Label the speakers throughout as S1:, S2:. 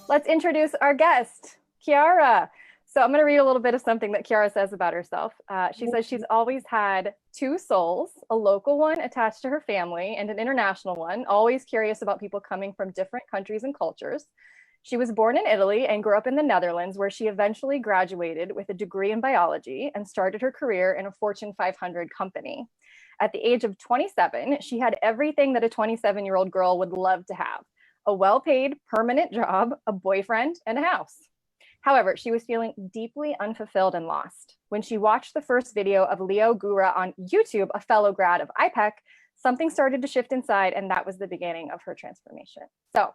S1: Let's introduce our guest, Chiara. So I'm going to read a little bit of something that Chiara says about herself. She says she's always had two souls, a local one attached to her family and an international one, always curious about people coming from different countries and cultures. She was born in Italy and grew up in the Netherlands, where she eventually graduated with a degree in biology and started her career in a Fortune 500 company. At the age of 27, she had everything that a 27-year-old girl would love to have: a well-paid permanent job, a boyfriend, and a house. However, she was feeling deeply unfulfilled and lost. When she watched the first video of Leo Gura on YouTube, a fellow grad of IPEC, something started to shift inside, and that was the beginning of her transformation. So,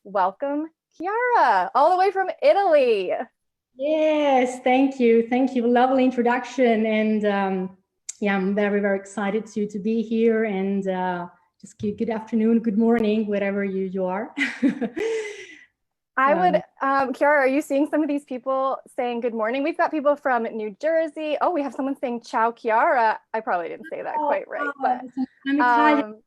S1: welcome, Chiara, all the way from Italy.
S2: Yes, thank you. Thank you. Lovely introduction. And yeah, I'm very, very excited to be here. And just good afternoon, good morning, wherever you are.
S1: I would, Chiara, are you seeing some of these people saying good morning? We've got people from New Jersey. Oh, we have someone saying ciao, Chiara. I probably didn't say that quite right, but
S2: I'm excited.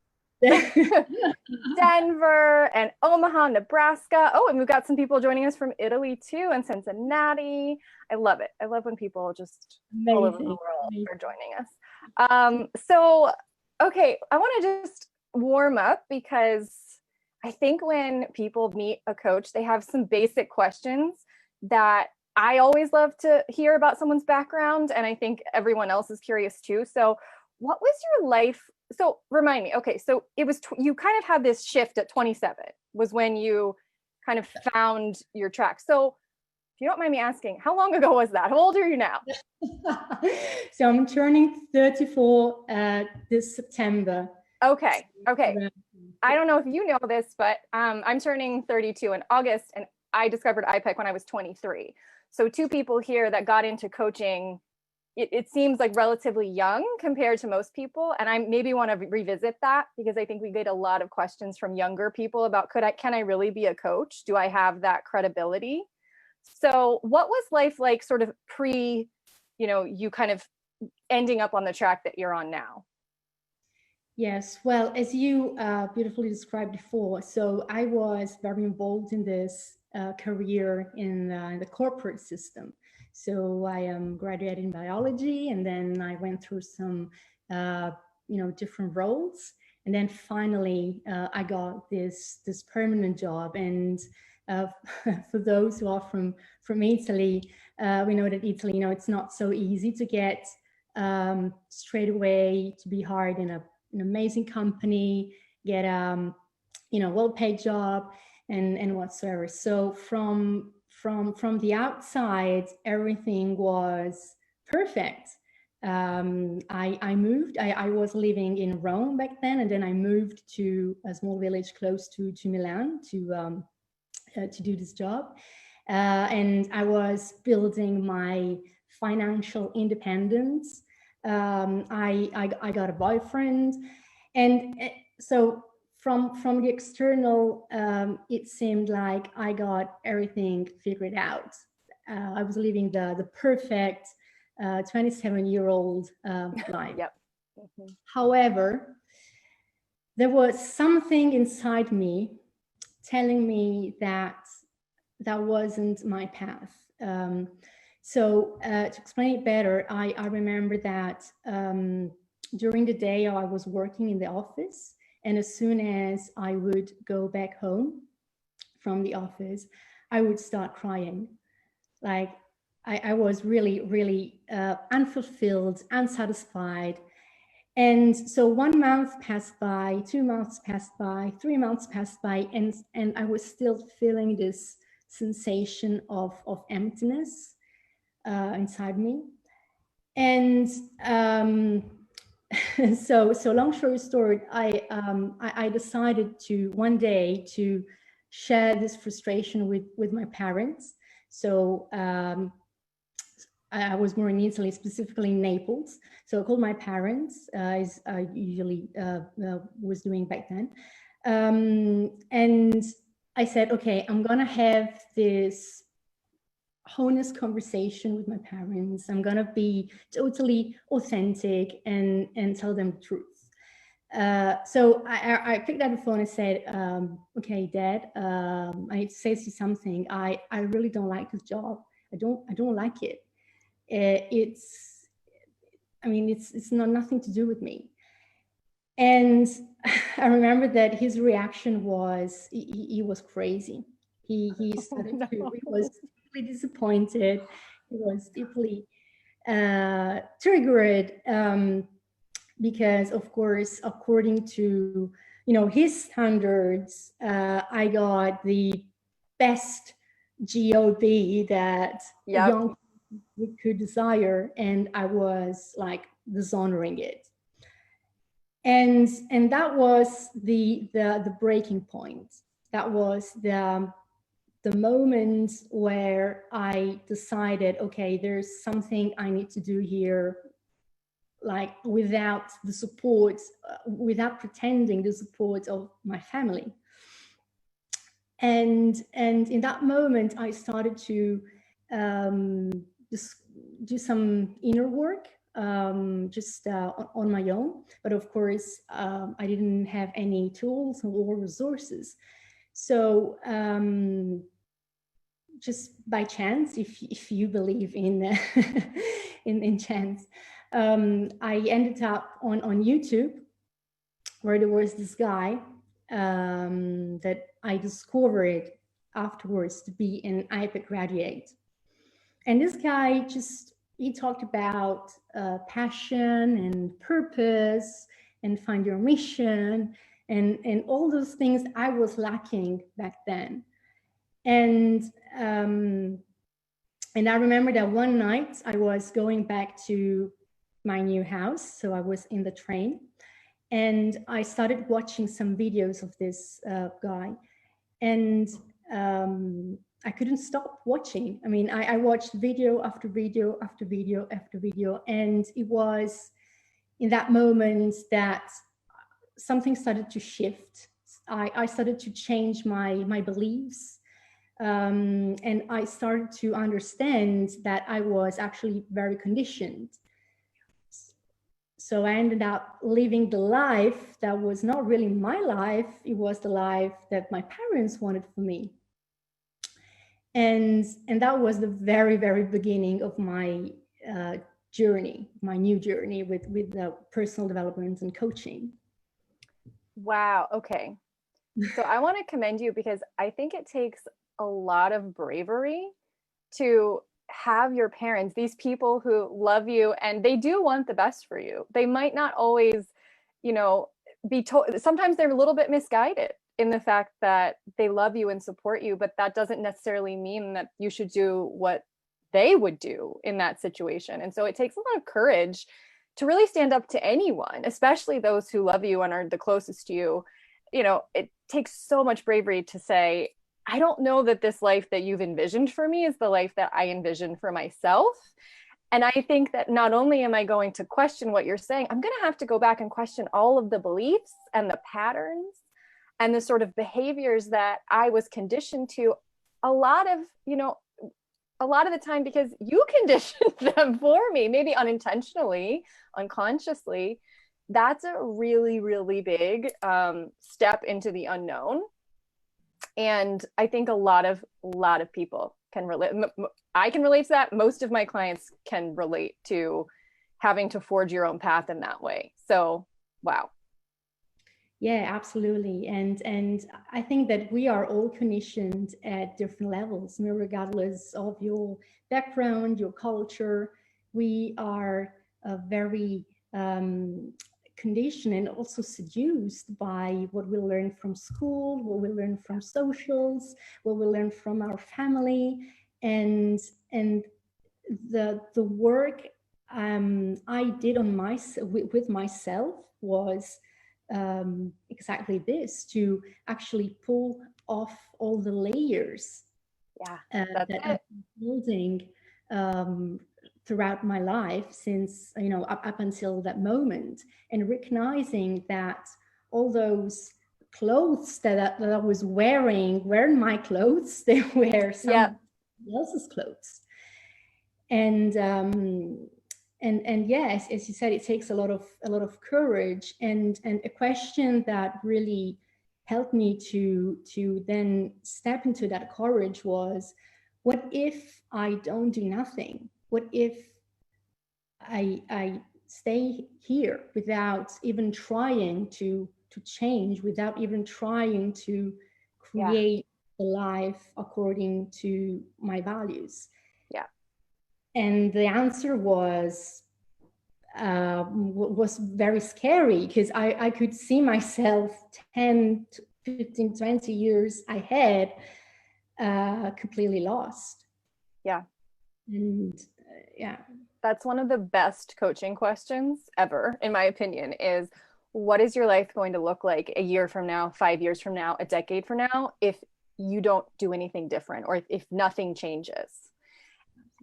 S1: Denver and Omaha, Nebraska. Oh, and we've got some people joining us from Italy too, and Cincinnati. I love it. I love when people just all over the world are joining us. So, okay, I want to just warm up because I think when people meet a coach, they have some basic questions that I always love to hear about someone's background. And I think everyone else is curious too. So what was your life? So remind me, okay, so it was, you kind of had this shift at 27 was when you kind of found your track. So if you don't mind me asking, how long ago was that? How old are you now?
S2: So I'm turning 34 this September.
S1: Okay. I don't know if you know this, but I'm turning 32 in August, and I discovered IPEC when I was 23. So two people here that got into coaching, it seems like relatively young compared to most people. And I maybe want to revisit that because I think we get a lot of questions from younger people about, can I really be a coach? Do I have that credibility? So what was life like sort of pre, you kind of ending up on the track that you're on now?
S2: Yes, well, as you beautifully described before, so I was very involved in this career in the corporate system. So I graduated in biology, and then I went through some, different roles, and then finally I got this permanent job. And for those who are from Italy, we know that Italy, it's not so easy to get straight away to be hired in an amazing company, get well-paid job and whatsoever. So from the outside, everything was perfect. I moved. I was living in Rome back then, and then I moved to a small village close to Milan to do this job. And I was building my financial independence. I got a boyfriend, and so from the external, it seemed like I got everything figured out. I was living the perfect 27-year-old life.
S1: Yep. Mm-hmm.
S2: However, there was something inside me telling me that wasn't my path. So to explain it better, I remember that during the day I was working in the office, and as soon as I would go back home from the office, I would start crying. Like I was really, really unfulfilled, unsatisfied. And so 1 month passed by, 2 months passed by, 3 months passed by, and I was still feeling this sensation of emptiness inside me. And so long story short, I decided to one day to share this frustration with my parents. So I was born in Italy, specifically in Naples. So I called my parents, as I usually was doing back then. And I said, okay, I'm gonna have this honest conversation with my parents. I'm gonna be totally authentic and tell them the truth. So I picked up the phone and said, okay, Dad, I need to say to you something. I really don't like this job. I don't like it. It's, I mean, it's not nothing to do with me. And I remember that his reaction was, he was crazy. He started to, he was deeply disappointed. He was deeply triggered, because of course, according to, you know, his standards, I got the best job that a young person could desire, and I was like dishonoring it. And that was the breaking point. That was the moment where I decided, okay, there's something I need to do here, like without the support, without pretending the support of my family. And in that moment, I started to just do some inner work, just on my own. But of course, I didn't have any tools or resources. So just by chance, if you believe in in chance, I ended up on YouTube, where there was this guy that I discovered afterwards to be an IPEC graduate. And this guy just, he talked about passion and purpose and find your mission and all those things I was lacking back then. And I remember that one night I was going back to my new house. So I was in the train and I started watching some videos of this guy. And I couldn't stop watching. I mean, I watched video after video after video after video. And it was in that moment that something started to shift. I started to change my beliefs. And I started to understand that I was actually very conditioned. So I ended up living the life that was not really my life. It was the life that my parents wanted for me. And that was the very, very beginning of my journey, my new journey with personal development and coaching.
S1: Wow. Okay. So I want to commend you because I think it takes a lot of bravery to have your parents, these people who love you and they do want the best for you. They might not always, you know, be told, sometimes they're a little bit misguided in the fact that they love you and support you, but that doesn't necessarily mean that you should do what they would do in that situation. And so it takes a lot of courage to really stand up to anyone, especially those who love you and are the closest to you. You know, it takes so much bravery to say, I don't know that this life that you've envisioned for me is the life that I envisioned for myself. And I think that not only am I going to question what you're saying, I'm going to have to go back and question all of the beliefs and the patterns and the sort of behaviors that I was conditioned to a lot of, you know, a lot of the time because you conditioned them for me, maybe unintentionally, unconsciously. That's a really, really big step into the unknown. And I think a lot of people can relate. I can relate to that. Most of my clients can relate to having to forge your own path in that way. So, wow.
S2: Yeah, absolutely. And I think that we are all conditioned at different levels, regardless of your background, your culture. We are very conditioned and also seduced by what we learn from school, what we learn from socials, what we learn from our family, and the work I did on with myself was exactly this, to actually pull off all the layers that I'm building throughout my life since, you know, up until that moment, and recognizing that all those clothes that I was wearing weren't my clothes, they were someone else's clothes. And And yes, as you said, it takes a lot of courage. And a question that really helped me to then step into that courage was, what if I don't do nothing? What if I stay here without even trying to change, without even trying to
S1: Yeah.
S2: create a life according to my values?
S1: Yeah.
S2: And the answer was very scary, because I could see myself 10, 15, 20 years ahead, completely lost.
S1: Yeah.
S2: And yeah.
S1: That's one of the best coaching questions ever, in my opinion, is what is your life going to look like a year from now, 5 years from now, a decade from now, if you don't do anything different, or if nothing changes?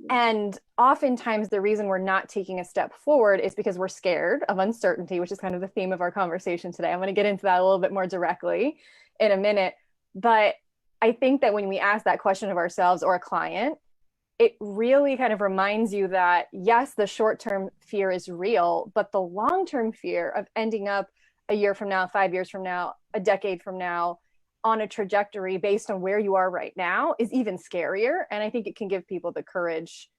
S1: And oftentimes the reason we're not taking a step forward is because we're scared of uncertainty, which is kind of the theme of our conversation today. I'm going to get into that a little bit more directly in a minute. But I think that when we ask that question of ourselves or a client, it really kind of reminds you that, yes, the short-term fear is real, but the long-term fear of ending up a year from now, 5 years from now, a decade from now, on a trajectory based on where you are right now is even scarier. And I think it can give people the courage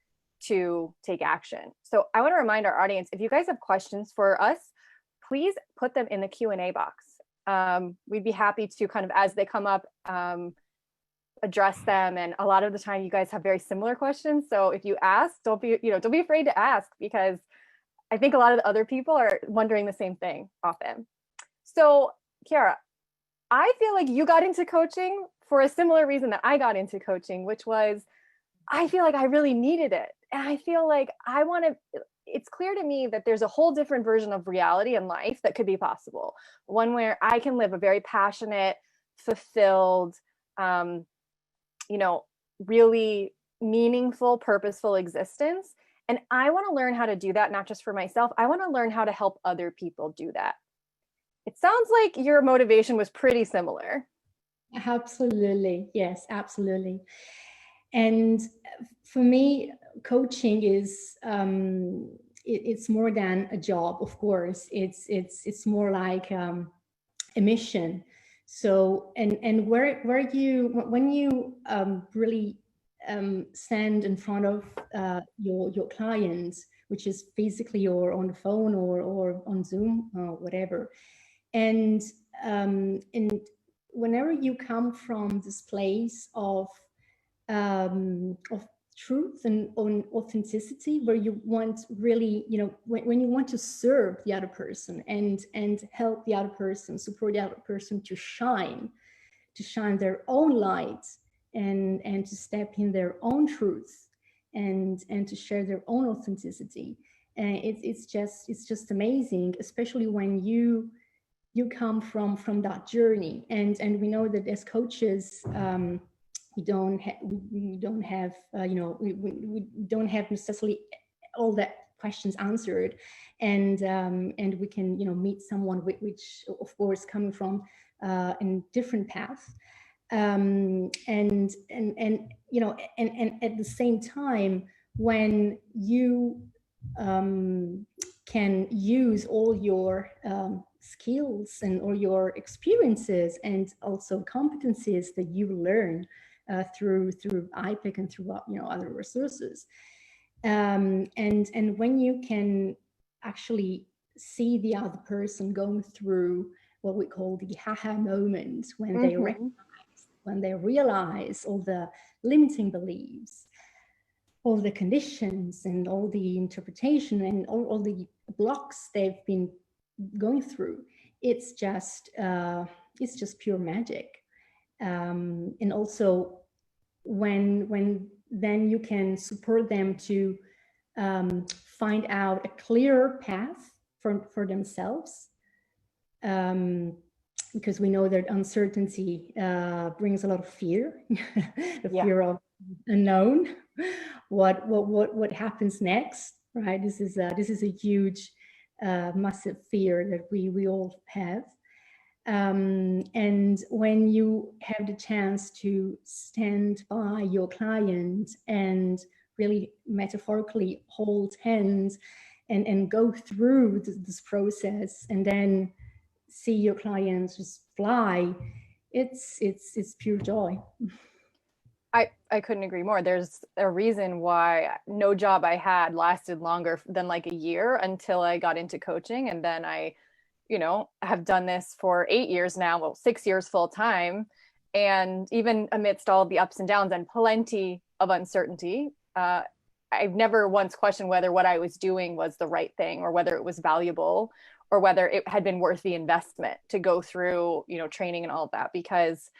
S1: to take action. So I want to remind our audience, if you guys have questions for us, please put them in the Q&A box. We'd be happy to kind of, as they come up, address them. And a lot of the time you guys have very similar questions. So if you ask, don't be afraid to ask, because I think a lot of the other people are wondering the same thing often. So Chiara, I feel like you got into coaching for a similar reason that I got into coaching, which was I feel like I really needed it. And I feel like it's clear to me that there's a whole different version of reality in life that could be possible. One where I can live a very passionate, fulfilled, really meaningful, purposeful existence. And I want to learn how to do that, not just for myself. I want to learn how to help other people do that. It sounds like your motivation was pretty similar.
S2: Absolutely. Yes, absolutely. And for me, coaching is it's more than a job. Of course, it's more like a mission. So and where you when you really stand in front of your clients, which is basically you're on the phone or on Zoom or whatever, and and whenever you come from this place of truth and on authenticity, where you want really, when you want to serve the other person and help the other person, support the other person to shine their own light and to step in their own truth and to share their own authenticity. And it's just amazing, especially when you come from that journey. And we know that as coaches, we don't have we don't have necessarily all the questions answered, and we can meet someone which of course coming from in different path, and at the same time, when you can use all your skills and all your experiences and also competencies that you learn through IPIC and through other resources, and when you can actually see the other person going through what we call the haha moment, when they realize all the limiting beliefs, all the conditions and all the interpretation and all the blocks they've been going through, it's just pure magic. And also when then you can support them to find out a clearer path for themselves, because we know that uncertainty brings a lot of fear, the fear of unknown, what happens next, right? This is a huge massive fear that we all have. And when you have the chance to stand by your client and really metaphorically hold hands and go through this process, and then see your clients just fly, it's pure joy.
S1: I couldn't agree more. There's a reason why no job I had lasted longer than like a year until I got into coaching. And then I, have done this for 8 years now, well, 6 years full time. And even amidst all the ups and downs and plenty of uncertainty, I've never once questioned whether what I was doing was the right thing or whether it was valuable or whether it had been worth the investment to go through, training and all of that, because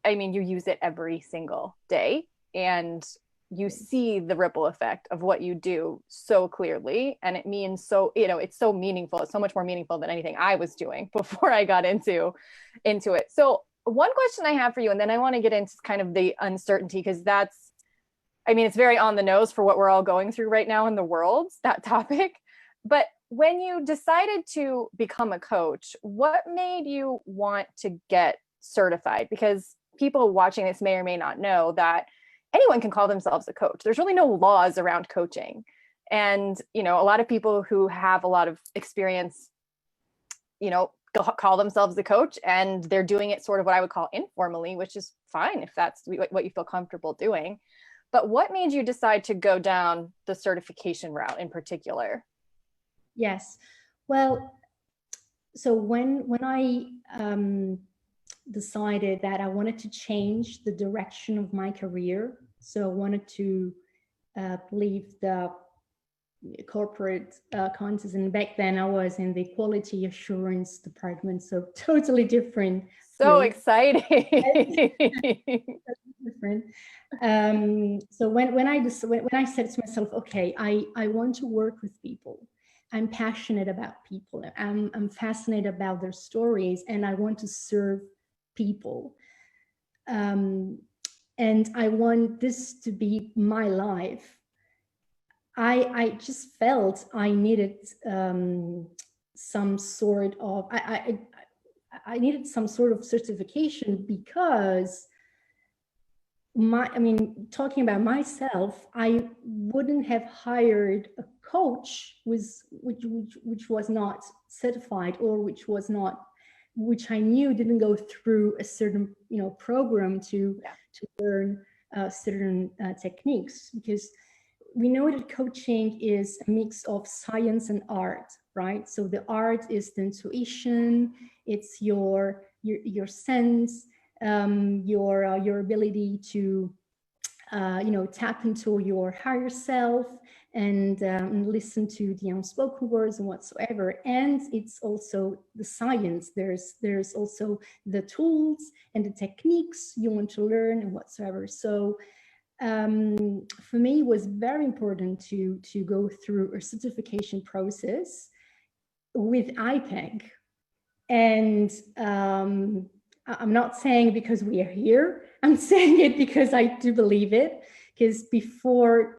S1: you use it every single day and you see the ripple effect of what you do so clearly. And it means so, it's so meaningful. It's so much more meaningful than anything I was doing before I got into it. So one question I have for you, and then I want to get into kind of the uncertainty, because it's very on the nose for what we're all going through right now in the world, that topic. But when you decided to become a coach, what made you want to get certified? Because people watching this may or may not know that anyone can call themselves a coach. There's really no laws around coaching. And, a lot of people who have a lot of experience, call themselves a coach, and they're doing it sort of what I would call informally, which is fine if that's what you feel comfortable doing. But what made you decide to go down the certification route in particular?
S2: Yes. Well, so when I decided that I wanted to change the direction of my career, so I wanted to leave the corporate context, and back then I was in the quality assurance department, so totally different.
S1: So
S2: field.
S1: exciting.
S2: Different. So when I said to myself, okay, I want to work with people. I'm passionate about people. I'm fascinated about their stories, and I want to serve people. And I want this to be my life. I just felt I needed some sort of I needed some sort of certification, because talking about myself, I wouldn't have hired a coach which was not certified, or which I knew didn't go through a certain program to learn certain techniques, because we know that coaching is a mix of science and art, right? So the art is the intuition, it's your sense, your ability to tap into your higher self, and listen to the unspoken words and whatsoever. And it's also the science. There's also the tools and the techniques you want to learn and whatsoever. So for me, it was very important to go through a certification process with IPEG. And I'm not saying because we are here, I'm saying it because I do believe it. Because before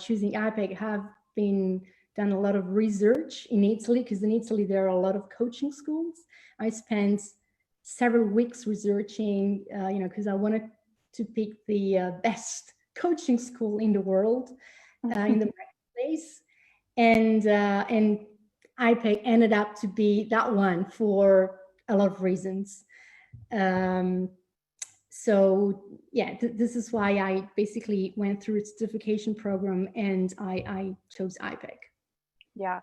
S2: choosing IPEG, I have done a lot of research in Italy, because in Italy there are a lot of coaching schools. I spent several weeks researching, because I wanted to pick the best coaching school in the world, in the marketplace, and IPEG ended up to be that one for a lot of reasons. So yeah, this is why I basically went through a certification program, and I chose IPEG.
S1: Yeah.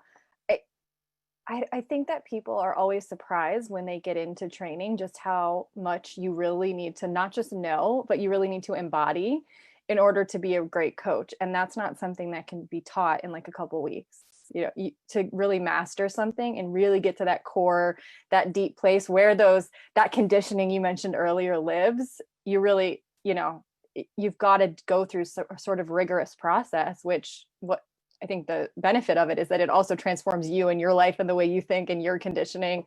S1: I think that people are always surprised when they get into training just how much you really need to not just know, but you really need to embody in order to be a great coach. And that's not something that can be taught in like a couple weeks. To really master something and really get to that core, that deep place where that conditioning you mentioned earlier lives, you really, you've got to go through a sort of rigorous process, which what I think the benefit of it is that it also transforms you and your life and the way you think and your conditioning,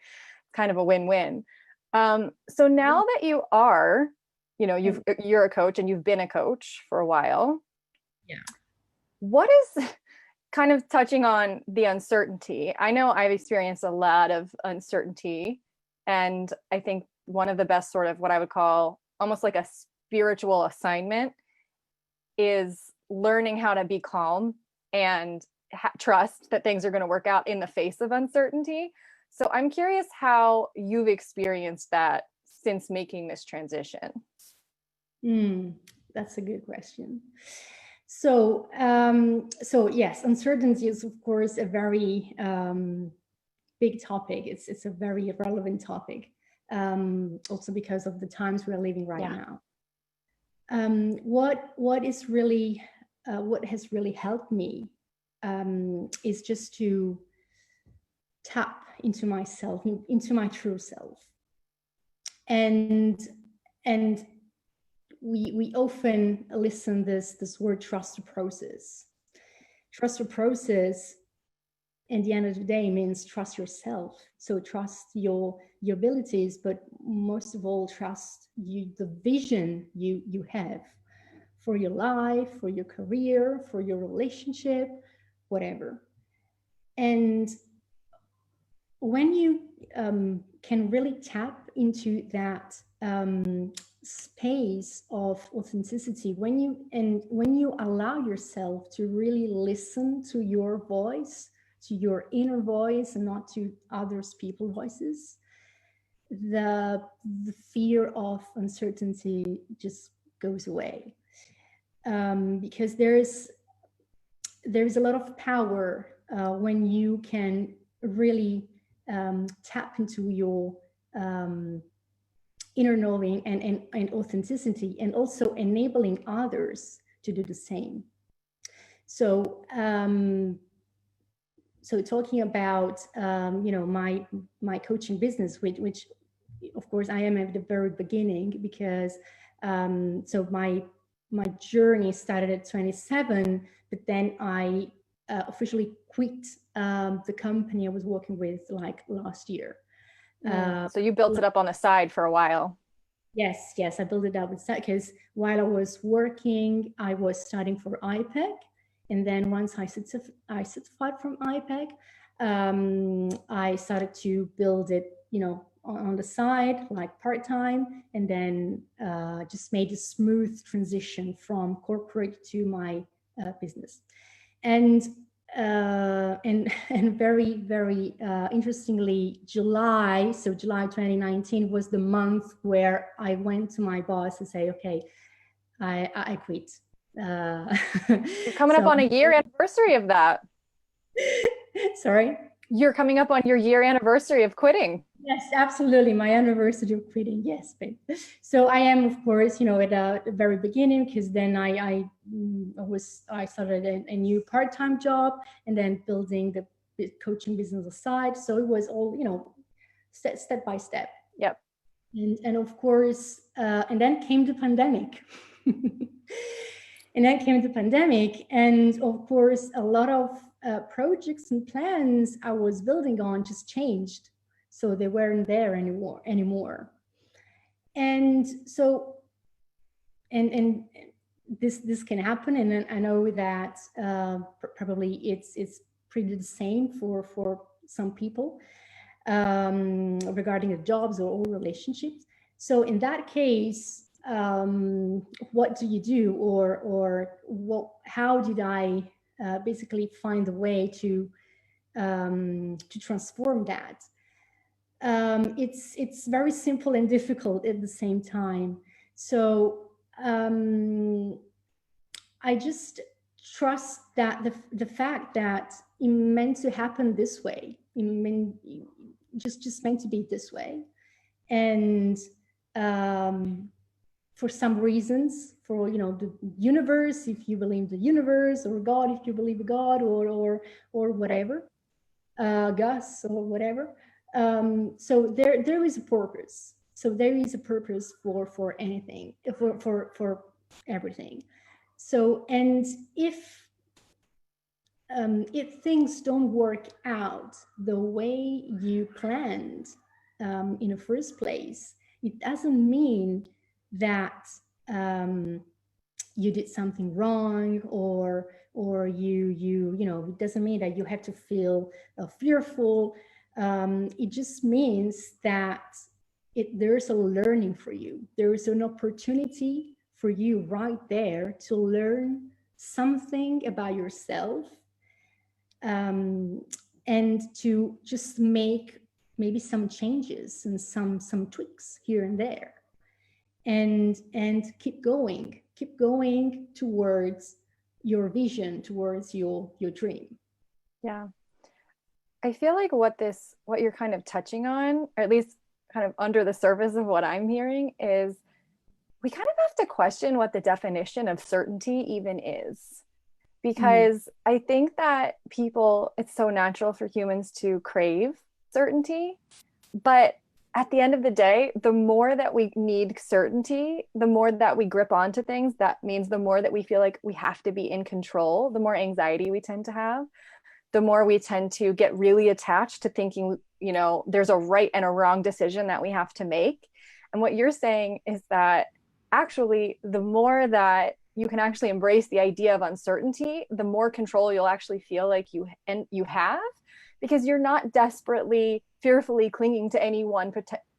S1: kind of a win-win. So now that you are, you're a coach and you've been a coach for a while.
S2: Yeah.
S1: What is kind of touching on the uncertainty? I know I've experienced a lot of uncertainty, and I think one of the best sort of what I would call almost like a spiritual assignment is learning how to be calm and trust that things are going to work out in the face of uncertainty. So I'm curious how you've experienced that since making this transition.
S2: That's a good question. So, so yes, uncertainty is of course a very big topic. It's a very relevant topic, also because of the times we're living right now. What is really what has really helped me is just to tap into myself, into my true self, and we often listen this word trust the process. Trust the process, at the end of the day, means trust yourself. So trust your abilities, but most of all, trust the vision you have for your life, for your career, for your relationship, whatever. And when you can really tap into that space of authenticity, when you allow yourself to really listen to your voice, to your inner voice, and not to others people's voices, the fear of uncertainty just goes away, because there's a lot of power when you can really tap into your inner knowing and authenticity, and also enabling others to do the same. So so talking about my coaching business, which of course I am at the very beginning, because so my journey started at 27, but then I officially quit the company I was working with like last year.
S1: So you built it up on the side for a while.
S2: Yes, I built it up because while I was working, I was studying for IPEC. And then once I certified from IPEC, I started to build it, on the side, like part-time, and then just made a smooth transition from corporate to my business. And very, very interestingly, July 2019 was the month where I went to my boss and say, okay, I quit.
S1: You're coming up on a year anniversary of that.
S2: Sorry?
S1: You're coming up on your year anniversary of quitting.
S2: Yes, absolutely. My anniversary of quitting. Yes, babe. So I am, of course, at the very beginning, because then I started a new part-time job, and then building the coaching business aside. So it was all, step by step.
S1: Yep.
S2: And of course, and then came the pandemic. And then came the pandemic, and of course, a lot of projects and plans I was building on just changed. So they weren't there anymore. And so, and this can happen. And I know that probably it's pretty the same for some people regarding the jobs or relationships. So in that case, what do you do, or how did I basically find a way to transform that? It's very simple and difficult at the same time. So I just trust that the fact that it meant to happen this way, just meant to be this way, and for some reasons, for the universe, if you believe the universe, or God, if you believe God, or whatever, Gus, or whatever. So there is a purpose. So there is a purpose for anything, for everything. So, and if things don't work out the way you planned in the first place, it doesn't mean that you did something wrong, or it doesn't mean that you have to feel fearful. It just means that there's a learning for you. There is an opportunity for you right there to learn something about yourself, um, and to just make maybe some changes and some tweaks here and there, and keep going towards your vision, towards your dream.
S1: Yeah. I feel like what you're kind of touching on, or at least kind of under the surface of what I'm hearing, is we kind of have to question what the definition of certainty even is.
S2: Mm,
S1: Because I think that it's so natural for humans to crave certainty. But at the end of the day, the more that we need certainty, the more that we grip onto things, that means the more that we feel like we have to be in control, the more anxiety we tend to have, the more we tend to get really attached to thinking, there's a right and a wrong decision that we have to make. And what you're saying is that actually, the more that you can actually embrace the idea of uncertainty, the more control you'll actually feel like you have, because you're not desperately, fearfully clinging to any one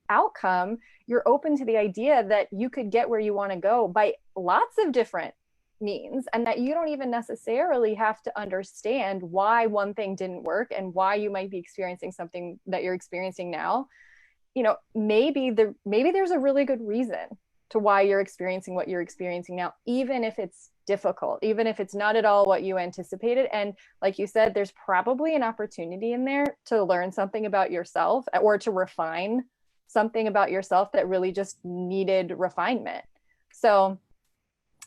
S1: outcome. You're open to the idea that you could get where you want to go by lots of different means, and that you don't even necessarily have to understand why one thing didn't work and why you might be experiencing something that you're experiencing now. Maybe there's a really good reason to why you're experiencing what you're experiencing now, even if it's difficult, even if it's not at all what you anticipated. And like you said, there's probably an opportunity in there to learn something about yourself, or to refine something about yourself that really just needed refinement. So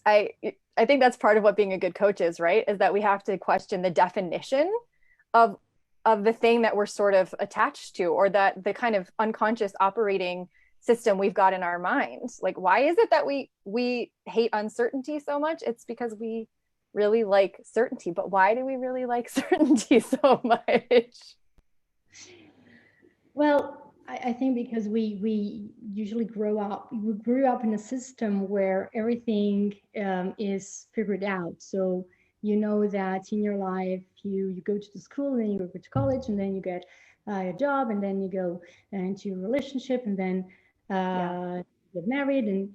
S1: I I think that's part of what being a good coach is, right? Is that we have to question the definition of the thing that we're sort of attached to, or that the kind of unconscious operating system we've got in our minds. Like, why is it that we hate uncertainty so much? It's because we really like certainty. But why do we really like certainty so much?
S2: well, I think because we usually we grew up in a system where everything is figured out. So you know that in your life, you go to the school, and then you go to college, and then you get a job, and then you go into a relationship, and then
S1: Yeah.
S2: get married, and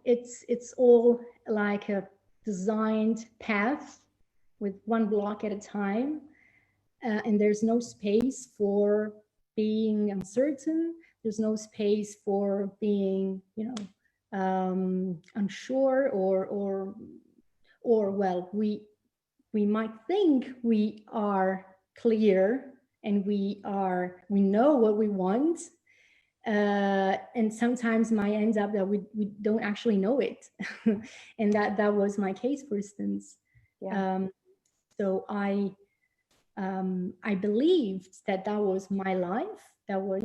S2: it's all like a designed path with one block at a time, and there's no space for being uncertain. There's no space for being, unsure, or well, we might think we are clear, and we know what we want, and sometimes might end up that we don't actually know it. And that was my case, for instance.
S1: Yeah.
S2: So I believed that was my life. That was,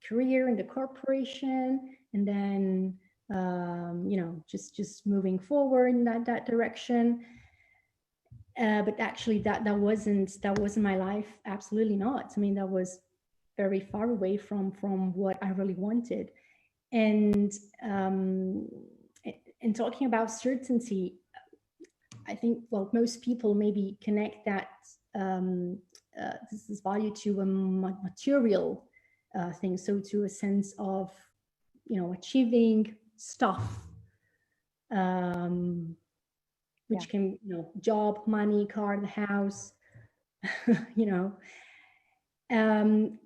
S2: career in the corporation, and then just moving forward in that direction. But actually, that wasn't my life. Absolutely not. I mean, that was very far away from what I really wanted. And um, and talking about certainty, I think, well, most people maybe connect that this value to a material thing, so to a sense of, achieving stuff, um,
S1: Yeah.
S2: which can, job, money, car, the house, you know. Um,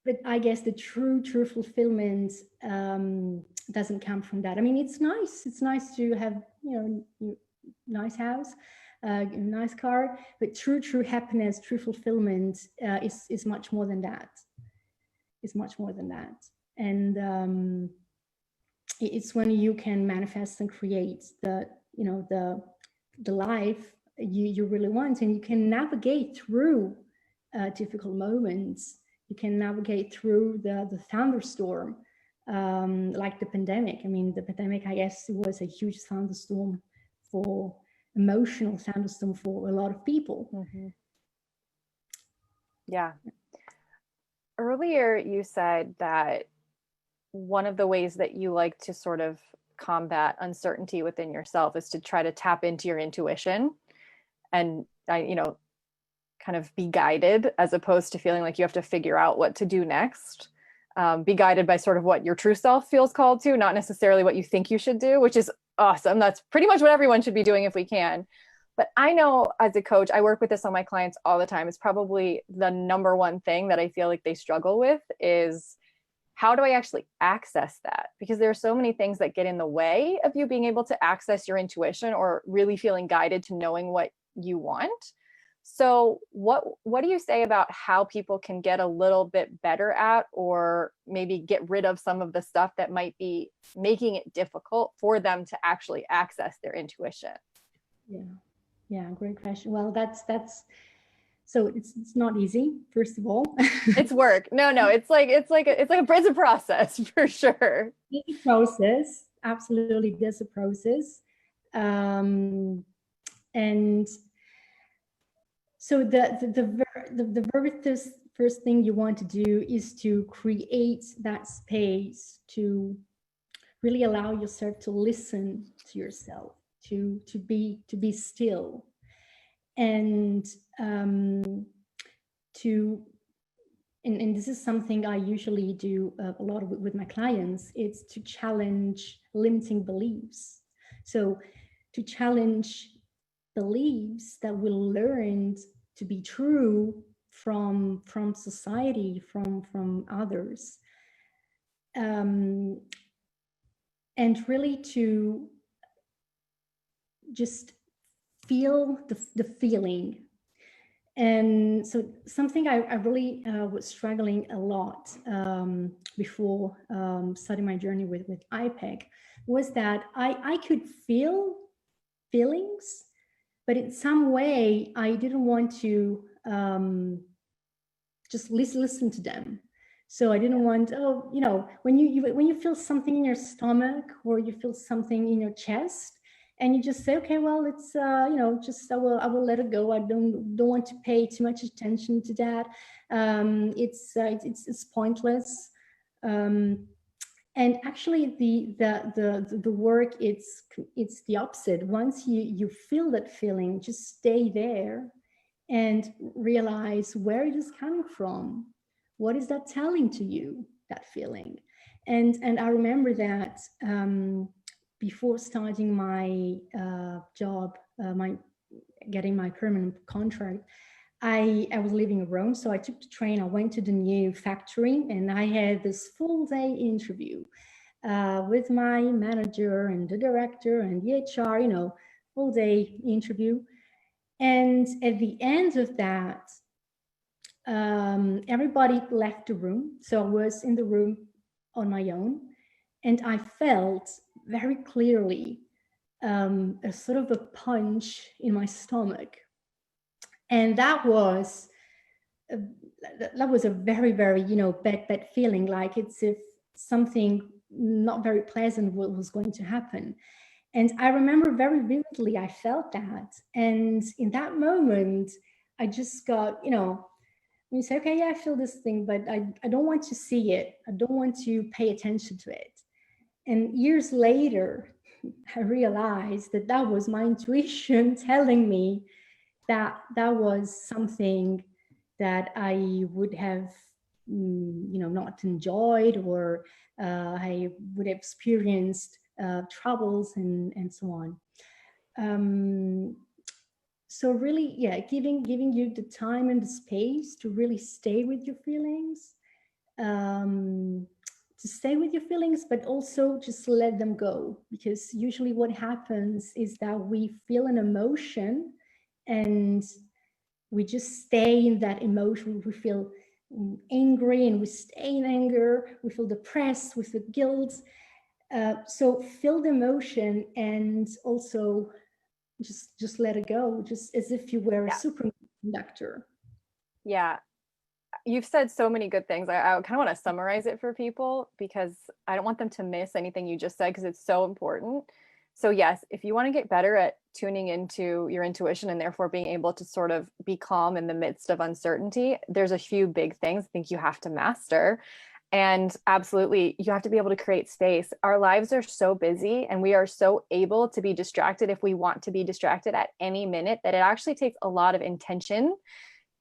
S2: but I guess the true fulfillment doesn't come from that. I mean, it's nice. It's nice to have, nice house, nice car, but true happiness, true fulfillment is much more than that. Is much more than that. And it's when you can manifest and create the life you really want, and you can navigate through difficult moments. You can navigate through the thunderstorm, like the pandemic. I mean, the pandemic, I guess, was a huge thunderstorm, for emotional thunderstorm for a lot of people.
S1: Mm-hmm. Yeah. Earlier, you said that one of the ways that you like to sort of combat uncertainty within yourself is to try to tap into your intuition and, kind of be guided, as opposed to feeling like you have to figure out what to do next. Be guided by sort of what your true self feels called to, not necessarily what you think you should do, which is awesome. That's pretty much what everyone should be doing if we can. But I know as a coach, I work with this on my clients all the time. It's probably the number one thing that I feel like they struggle with is, how do I actually access that? Because there are so many things that get in the way of you being able to access your intuition or really feeling guided to knowing what you want. So what do you say about how people can get a little bit better at, or maybe get rid of some of the stuff that might be making it difficult for them to actually access their intuition?
S2: Yeah, great question. Well, that's so it's not easy, first of all.
S1: It's work. No, it's a process for sure.
S2: It's a process, absolutely, there's a process. And so the very first thing you want to do is to create that space to really allow yourself to listen to yourself, to be still, and and this is something I usually do a lot with my clients. It's to challenge limiting beliefs. So to challenge beliefs that we learned to be true from society, from others, and really to just feel the feeling. And so something I really was struggling a lot before starting my journey with IPEC was that I could feel feelings, but in some way I didn't want to just listen to them. So I didn't want, when you feel something in your stomach, or you feel something in your chest, and you just say, okay, well, it's just I will let it go. I don't want to pay too much attention to that. It's pointless. And actually, the work, it's the opposite. Once you feel that feeling, just stay there and realize where it is coming from. What is that telling to you, that feeling? And I remember that before starting my job, getting my permanent contract, I was living in Rome, so I took the train. I went to the new factory, and I had this full day interview with my manager and the director and the HR, full day interview. And at the end of that, everybody left the room. So I was in the room on my own, and I felt very clearly a sort of a punch in my stomach. And that was a very, very, bad feeling, like it's if something not very pleasant was going to happen. And I remember very vividly, I felt that. And in that moment, I just got, when you say, okay, yeah, I feel this thing, but I don't want to see it. I don't want to pay attention to it. And years later, I realized that that was my intuition telling me that that was something that I would have, not enjoyed, or I would have experienced troubles and so on. So really, yeah, giving you the time and the space to really stay with your feelings, but also just let them go. Because usually what happens is that we feel an emotion and we just stay in that emotion. We feel angry and we stay in anger. We feel depressed, we feel guilt. So feel the emotion and also just let it go, just as if you were a superconductor.
S1: Yeah. You've said so many good things. I kind of want to summarize it for people because I don't want them to miss anything you just said, because it's so important. So yes, if you want to get better at tuning into your intuition and therefore being able to sort of be calm in the midst of uncertainty, there's a few big things I think you have to master. And absolutely, you have to be able to create space. Our lives are so busy and we are so able to be distracted if we want to be distracted at any minute, that it actually takes a lot of intention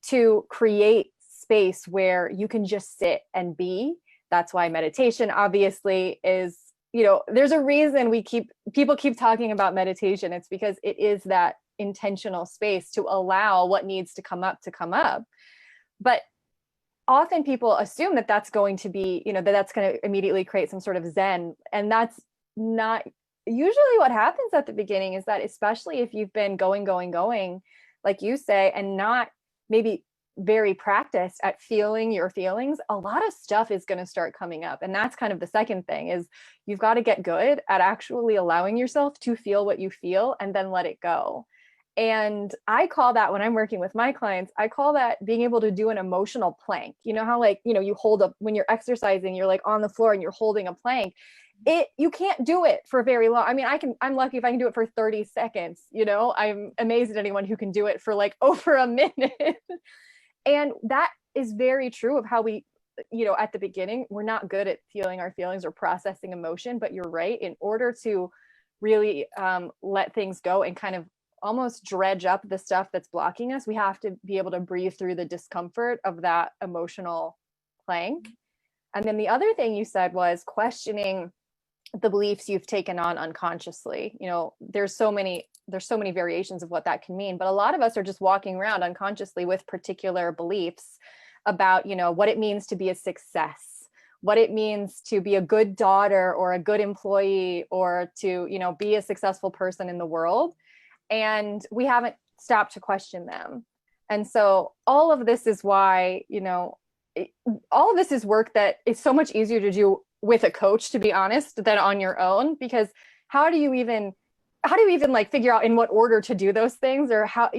S1: to create space where you can just sit and be. That's why meditation obviously is, there's a reason people keep talking about meditation. It's because it is that intentional space to allow what needs to come up. But often people assume that that's going to be, that's going to immediately create some sort of zen. And that's not usually what happens at the beginning, is that especially if you've been going, like you say, and not maybe very practiced at feeling your feelings, a lot of stuff is going to start coming up. And that's kind of the second thing, is you've got to get good at actually allowing yourself to feel what you feel and then let it go. And I call that, when I'm working with my clients, I call that being able to do an emotional plank. You know how, like, you hold up when you're exercising, you're like on the floor and you're holding a plank. You can't do it for very long. I mean, I'm lucky if I can do it for 30 seconds. I'm amazed at anyone who can do it for like over a minute. And that is very true of how we, at the beginning, we're not good at feeling our feelings or processing emotion. But you're right, in order to really let things go and kind of almost dredge up the stuff that's blocking us, we have to be able to breathe through the discomfort of that emotional plank. And then the other thing you said was questioning the beliefs you've taken on unconsciously. There's so many variations of what that can mean, but a lot of us are just walking around unconsciously with particular beliefs about, what it means to be a success, what it means to be a good daughter or a good employee, or to, be a successful person in the world. And we haven't stopped to question them. And so all of this is why, all of this is work that is so much easier to do with a coach, to be honest, than on your own. Because how do you even like figure out in what order to do those things, or how,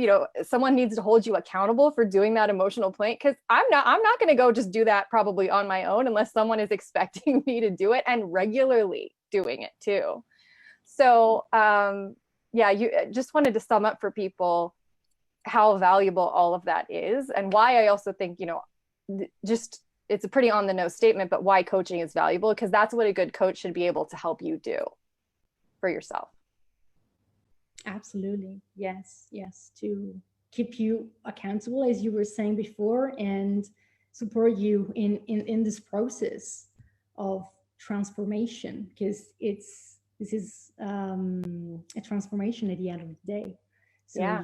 S1: someone needs to hold you accountable for doing that emotional plank? Because I'm not going to go just do that probably on my own unless someone is expecting me to do it and regularly doing it too. So, yeah, you just wanted to sum up for people how valuable all of that is, and why I also think, just, it's a pretty on the nose statement, but why coaching is valuable, because that's what a good coach should be able to help you do for yourself.
S2: Absolutely. Yes. To keep you accountable, as you were saying before, and support you in this process of transformation, because this is a transformation at the end of the day. So
S1: yeah.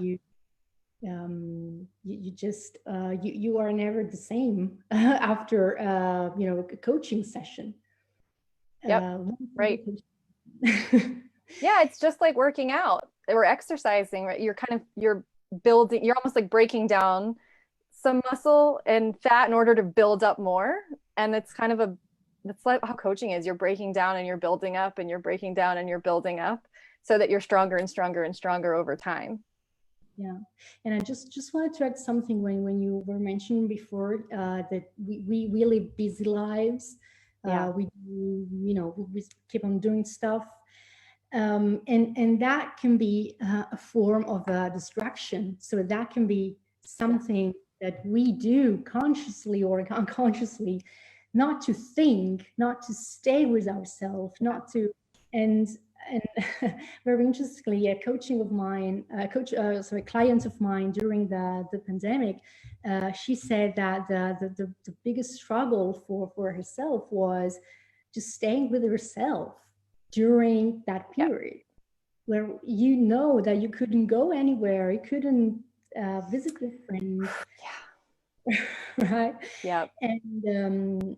S2: You just you are never the same after a coaching session.
S1: Yep. Right. Yeah, it's just like working out or exercising, right? You're building, you're almost like breaking down some muscle and fat in order to build up more. And it's like how coaching is. You're breaking down and you're building up, and you're breaking down and you're building up, so that you're stronger and stronger and stronger over time.
S2: Yeah. And I just wanted to add something when you were mentioning before that we live busy lives.
S1: Yeah.
S2: We keep on doing stuff. And that can be a form of a distraction. So that can be something that we do consciously or unconsciously, not to think, not to stay with ourselves, not to, and very interestingly, a client of mine during the pandemic, she said that the biggest struggle for herself was just staying with herself during that period, where that you couldn't go anywhere, you couldn't visit your friends. Right.
S1: Yeah.
S2: And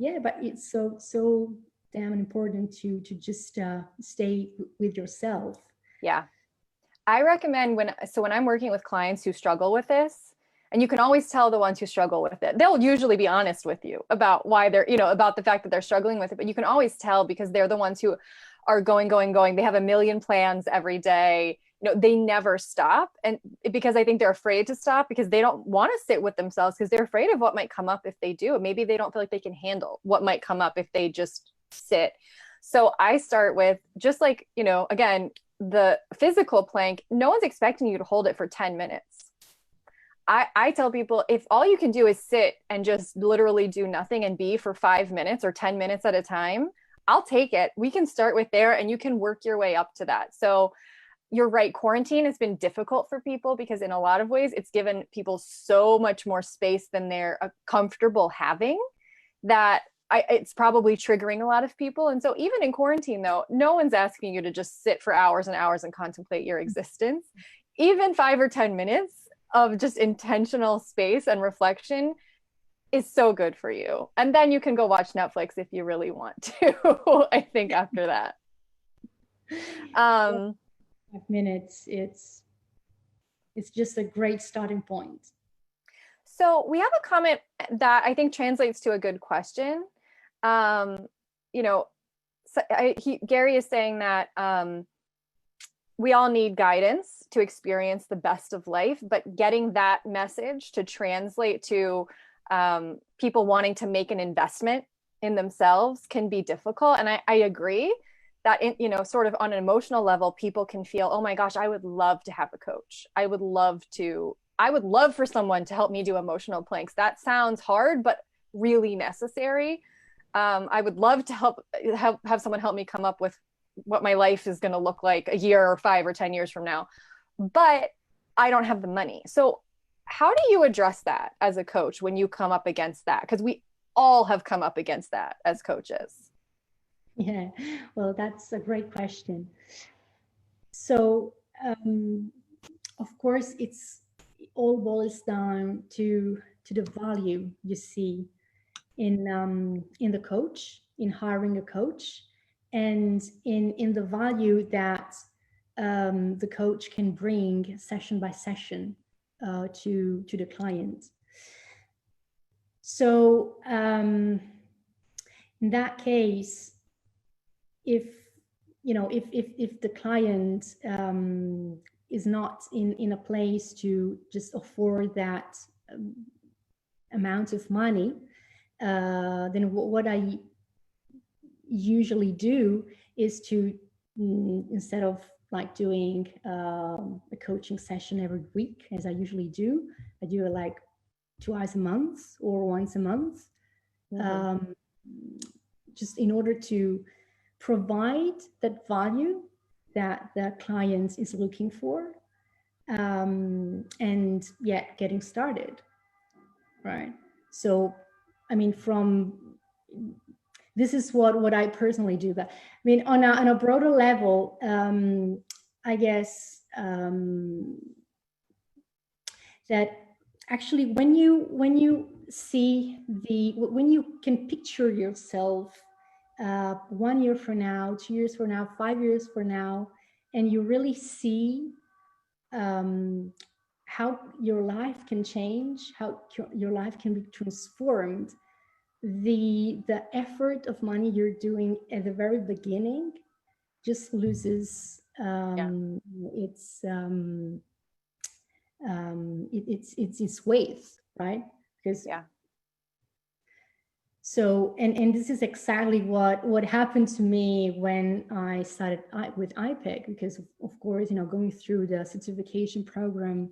S2: yeah, but it's so damn important to just stay with yourself.
S1: Yeah. I recommend when I'm working with clients who struggle with this, and you can always tell the ones who struggle with it, they'll usually be honest with you about why they're, about the fact that they're struggling with it, but you can always tell because they're the ones who are going. They have a million plans every day. They never stop. And because I think they're afraid to stop, because they don't want to sit with themselves, because they're afraid of what might come up if they do. Maybe they don't feel like they can handle what might come up if they just sit. So I start with just like, again, the physical plank, no one's expecting you to hold it for 10 minutes. I tell people, if all you can do is sit and just literally do nothing and be for 5 minutes or 10 minutes at a time, I'll take it. We can start with there and you can work your way up to that. So you're right. Quarantine has been difficult for people because in a lot of ways, it's given people so much more space than they're comfortable having, that it's probably triggering a lot of people. And so even in quarantine, though, no one's asking you to just sit for hours and hours and contemplate your existence. even 5 or 10 minutes of just intentional space and reflection is so good for you. And then you can go watch Netflix if you really want to, I think after that.
S2: Well,
S1: Um,
S2: 5 minutes, it's just a great starting point.
S1: so we have a comment that I think translates to a good question. Um, you know, so Gary is saying that we all need guidance to experience the best of life, but getting that message to translate to people wanting to make an investment in themselves can be difficult. And I agree that, sort of on an emotional level, people can feel, oh my gosh, I would love to have a coach. I would love for someone to help me do emotional planks. That sounds hard, but really necessary. I would love to have someone help me come up with what my life is going to look like a year or 5 or 10 years from now, but I don't have the money. So how do you address that as a coach when you come up against that? Because we all have come up against that as coaches.
S2: Yeah, well, that's a great question. So, of course, it all boils down to the value you see in the coach, in hiring a coach, and in the value that the coach can bring session by session to the client. So in that case, if if the client is not in a place to just afford that amount of money, then what I usually do is to, instead of like doing a coaching session every week, as I usually do, I do it like twice a month or once a month, just in order to provide that value that the client is looking for, and yet getting started, right? So, I mean, this is what I personally do. But I mean, on a broader level, I guess that actually when you see when you can picture yourself 1 year from now, 2 years from now, 5 years from now, and you really see how your life can change, how your life can be transformed, the effort of money you're doing at the very beginning just loses its weight, right? Because so, and this is exactly what happened to me when I started with IPEC, because of course, going through the certification program,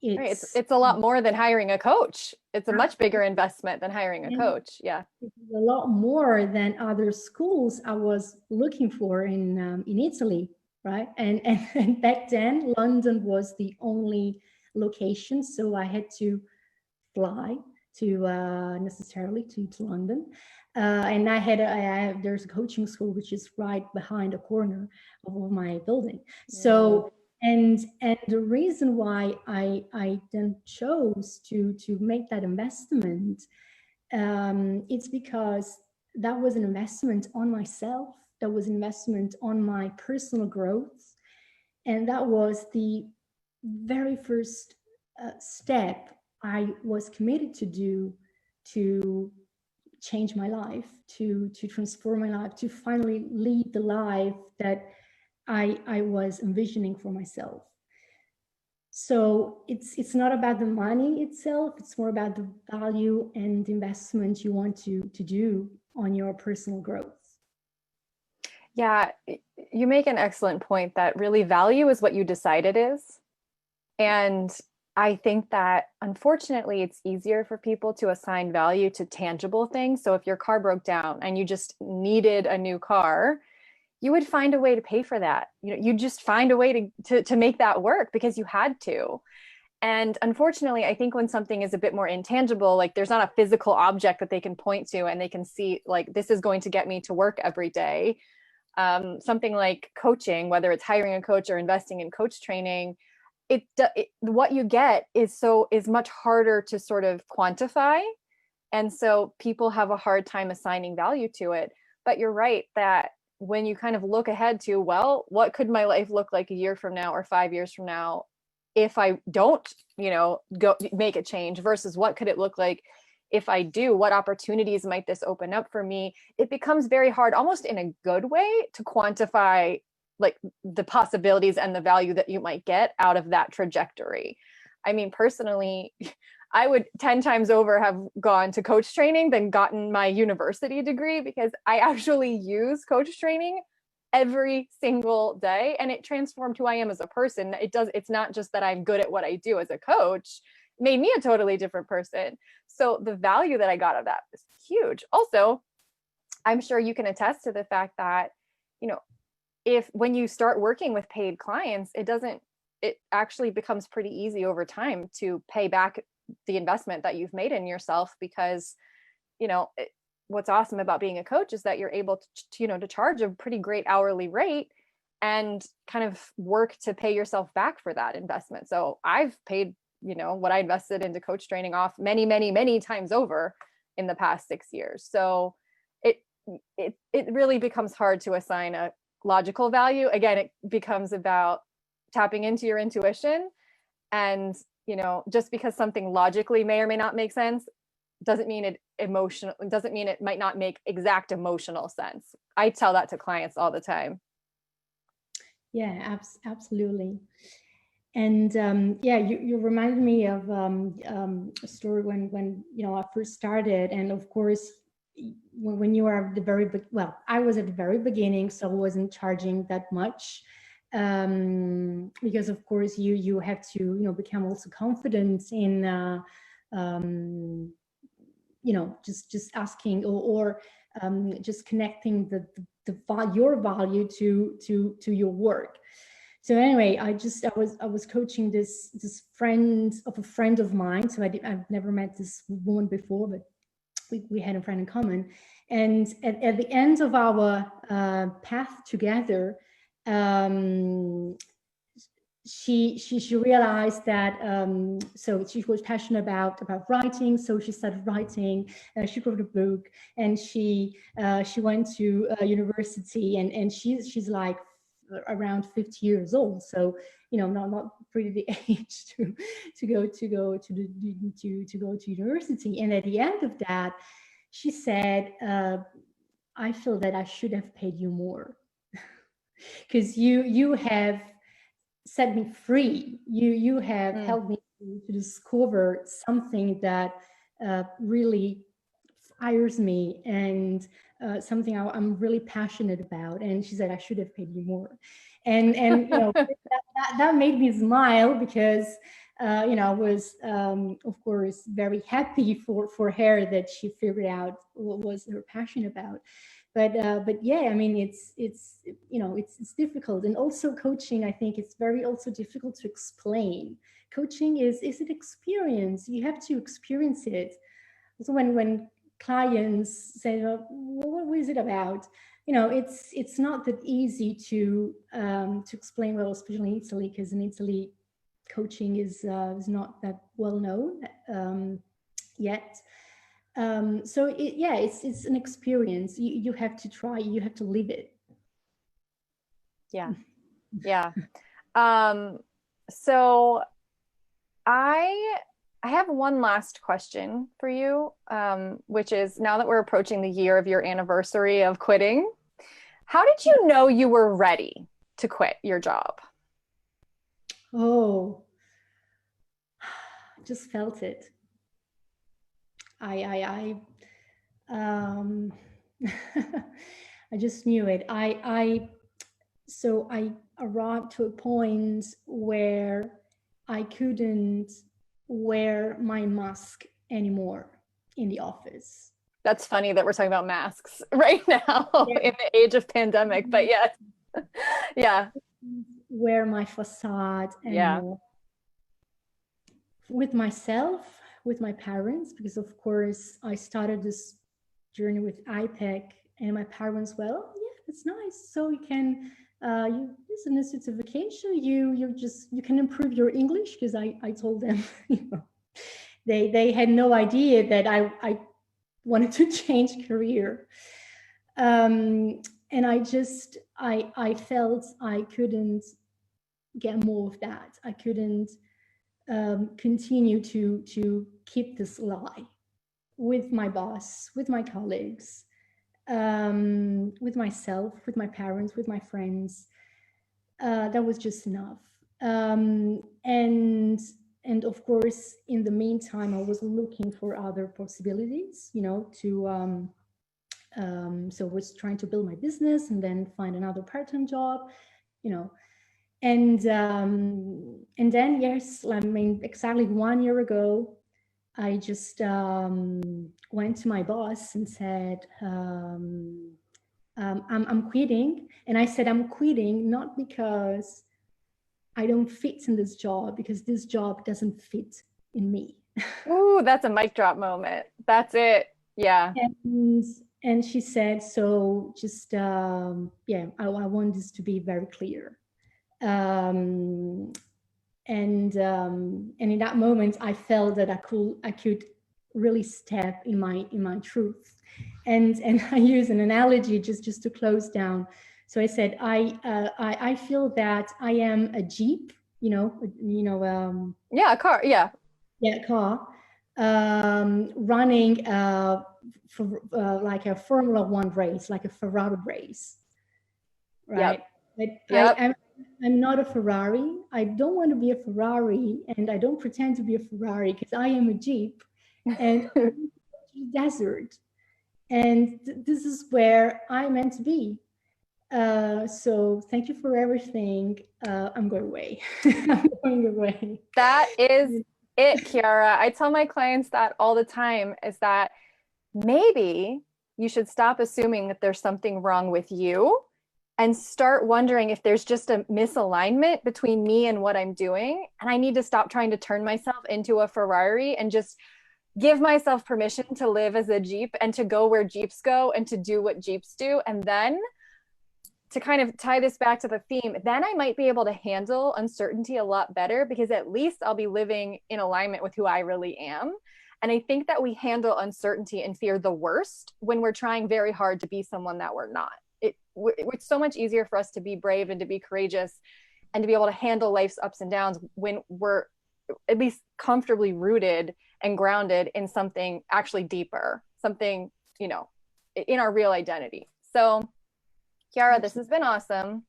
S1: it's a lot more than hiring a coach. It's a much bigger investment than hiring a coach. Yeah,
S2: it's a lot more than other schools I was looking for in Italy, right? And back then, London was the only location, so I had to fly to necessarily to London. And there's a coaching school which is right behind the corner of my building. So and the reason why I then chose to make that investment, it's because that was an investment on myself, that was investment on my personal growth, and that was the very first step I was committed to do to change my life, to transform my life, to finally lead the life that I was envisioning for myself. So it's not about the money itself, it's more about the value and investment you want to do on your personal growth.
S1: Yeah, you make an excellent point that really value is what you decide it is. And I think that unfortunately it's easier for people to assign value to tangible things. So if your car broke down and you just needed a new car, you would find a way to pay for that. You just find a way to make that work because you had to. And unfortunately, I think when something is a bit more intangible, like there's not a physical object that they can point to and they can see like, this is going to get me to work every day. Something like coaching, whether it's hiring a coach or investing in coach training, what you get is much harder to sort of quantify. And so people have a hard time assigning value to it. But you're right that when you kind of look ahead to, well, what could my life look like a year from now or 5 years from now if I don't, go make a change, versus what could it look like if I do? What opportunities might this open up for me? It becomes very hard, almost in a good way, to quantify like the possibilities and the value that you might get out of that trajectory. I mean, personally, I would 10 times over have gone to coach training than gotten my university degree, because I actually use coach training every single day, and it transformed who I am as a person. It's not just that I'm good at what I do as a coach, it made me a totally different person. So the value that I got of that was huge. Also, I'm sure you can attest to the fact that, when you start working with paid clients, it actually becomes pretty easy over time to pay back the investment that you've made in yourself, because, what's awesome about being a coach is that you're able to charge a pretty great hourly rate and kind of work to pay yourself back for that investment. So I've paid, what I invested into coach training off many, many, many times over in the past 6 years. So it really becomes hard to assign a logical value. Again, it becomes about tapping into your intuition, and just because something logically may or may not make sense doesn't mean it might not make exact emotional sense. I tell that to clients all the time.
S2: Yeah, absolutely. And you reminded me of a story when I first started. And of course, when you are at the I was at the very beginning, so I wasn't charging that much, because of course you have to become also confident in just asking or just connecting your value to your work. So anyway, I was coaching this friend of a friend of mine. So I've never met this woman before, but we had a friend in common. And at the end of our path together, she realized that so she was passionate about writing, so she started writing. She wrote a book, and she went to university, and she's like around 50 years old, so not pretty the age to go to university. And at the end of that, she said, I feel that I should have paid you more, because you have set me free. You have helped me to discover something that really fires me, and something I'm really passionate about. And she said I should have paid you more, and that made me smile, because I was of course very happy for her that she figured out what was her passion about. But yeah, I mean, it's difficult. And also coaching, I think it's very also difficult to explain. Coaching is an experience. You have to experience it. So when clients say, well, what is it about? It's not that easy to explain, well, especially in Italy, because in Italy, coaching is not that well known yet. So it's an experience. You have to try. You have to live it.
S1: Yeah. So I have one last question for you, which is, now that we're approaching the year of your anniversary of quitting, how did you know you were ready to quit your job?
S2: Oh, I just felt it. I I just knew it. So I arrived to a point where I couldn't wear my mask anymore in the office.
S1: That's funny that we're talking about masks right now in the age of pandemic, but yes. Yeah.
S2: Wear my facade anymore. With myself, with my parents, because of course I started this journey with IPEC, and my parents, well, yeah, that's nice. So you can, you use a certification, you can improve your English, because I told them, you know, they had no idea that I wanted to change career. And I felt I couldn't get more of that. I couldn't continue to keep this lie with my boss, with my colleagues, with myself, with my parents, with my friends. That was just enough. And of course, in the meantime, I was looking for other possibilities, you know, so I was trying to build my business and then find another part-time job, you know. And then, yes, I mean, exactly 1 year ago, I just went to my boss and said, I'm quitting. And I said, I'm quitting not because I don't fit in this job, because this job doesn't fit in me.
S1: Ooh, that's a mic drop moment. That's it. Yeah.
S2: And, and she said, so just, yeah, I want this to be very clear. Um, and in that moment, I felt that I could really step in my truth. And I use an analogy just to close down. So I said, I feel that I am a Jeep,
S1: Yeah, a car. Yeah.
S2: yeah, car, running for like a Formula One race, like a Ferrari race, right?
S1: Yep.
S2: But
S1: Yep.
S2: I'm not a Ferrari. I don't want to be a Ferrari, and I don't pretend to be a Ferrari, because I am a Jeep, and I'm in the desert, and this is where I'm meant to be. So thank you for everything. I'm going away. I'm going away.
S1: That is it, Chiara. I tell my clients that all the time, is that maybe you should stop assuming that there's something wrong with you and start wondering if there's just a misalignment between me and what I'm doing. And I need to stop trying to turn myself into a Ferrari and just give myself permission to live as a Jeep and to go where Jeeps go and to do what Jeeps do. And then, to kind of tie this back to the theme, then I might be able to handle uncertainty a lot better, because at least I'll be living in alignment with who I really am. And I think that we handle uncertainty and fear the worst when we're trying very hard to be someone that we're not. It's so much easier for us to be brave and to be courageous and to be able to handle life's ups and downs when we're at least comfortably rooted and grounded in something actually deeper, something, you know, in our real identity. So, Chiara, this has been awesome.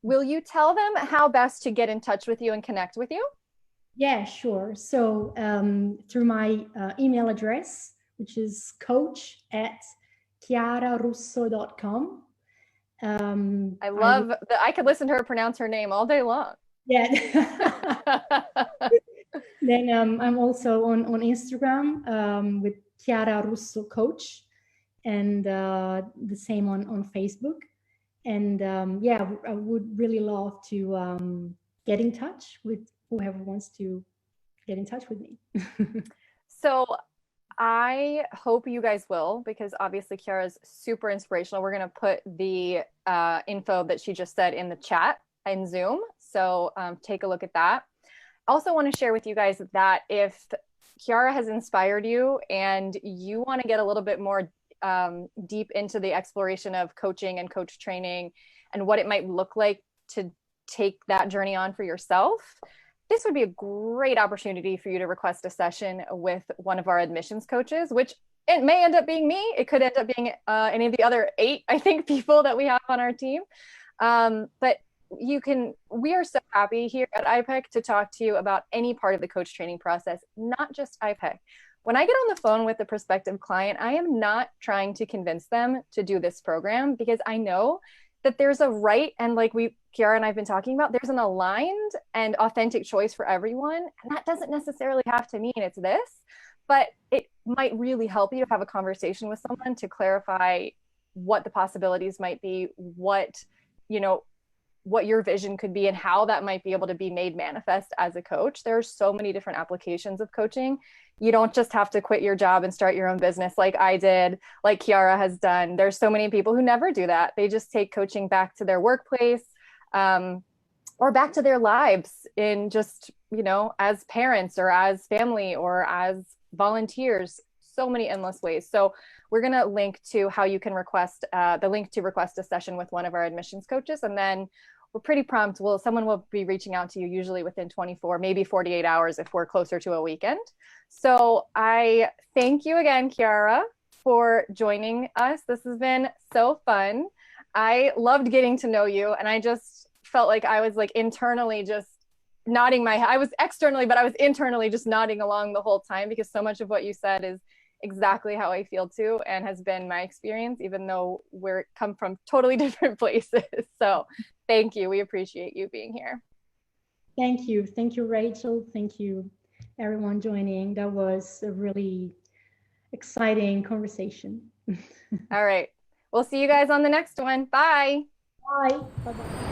S1: Will you tell them how best to get in touch with you and connect with you?
S2: Yeah, sure. So through my email address, which is coach@chiararusso.com.
S1: I love that. I could listen to her pronounce her name all day long.
S2: Yeah. Then I'm also on Instagram with Chiara Russo Coach, and the same on Facebook. And yeah, I would really love to get in touch with whoever wants to get in touch with me.
S1: So I hope you guys will, because obviously Chiara's super inspirational. We're going to put the info that she just said in the chat in Zoom. So take a look at that. I also want to share with you guys that if Chiara has inspired you and you want to get a little bit more deep into the exploration of coaching and coach training and what it might look like to take that journey on for yourself, this would be a great opportunity for you to request a session with one of our admissions coaches, which it may end up being me. It could end up being any of the other 8, I think, people that we have on our team. But we are so happy here at IPEC to talk to you about any part of the coach training process, not just IPEC. When I get on the phone with a prospective client, I am not trying to convince them to do this program, because I know that there's a right, and like Chiara and I've been talking about, there's an aligned and authentic choice for everyone. And that doesn't necessarily have to mean it's this, but it might really help you to have a conversation with someone to clarify what the possibilities might be, what, you know, what your vision could be and how that might be able to be made manifest as a coach. There are so many different applications of coaching. You don't just have to quit your job and start your own business like I did, like Chiara has done. There's so many people who never do that. They just take coaching back to their workplace, or back to their lives in just, you know, as parents or as family or as volunteers, so many endless ways. So we're going to link to how you can request the link to request a session with one of our admissions coaches. And then we're pretty prompt. Someone will be reaching out to you usually within 24, maybe 48 hours if we're closer to a weekend. So I thank you again, Chiara, for joining us. This has been so fun. I loved getting to know you, and I just felt like I was like internally just nodding my head. I was externally, but I was internally just nodding along the whole time, because so much of what you said is exactly how I feel too, and has been my experience, even though we're come from totally different places. So thank you. We appreciate you being here.
S2: Thank you. Thank you, Rachel. Thank you, everyone joining. That was a really exciting conversation.
S1: All right. We'll see you guys on the next one. Bye.
S2: Bye. Bye-bye.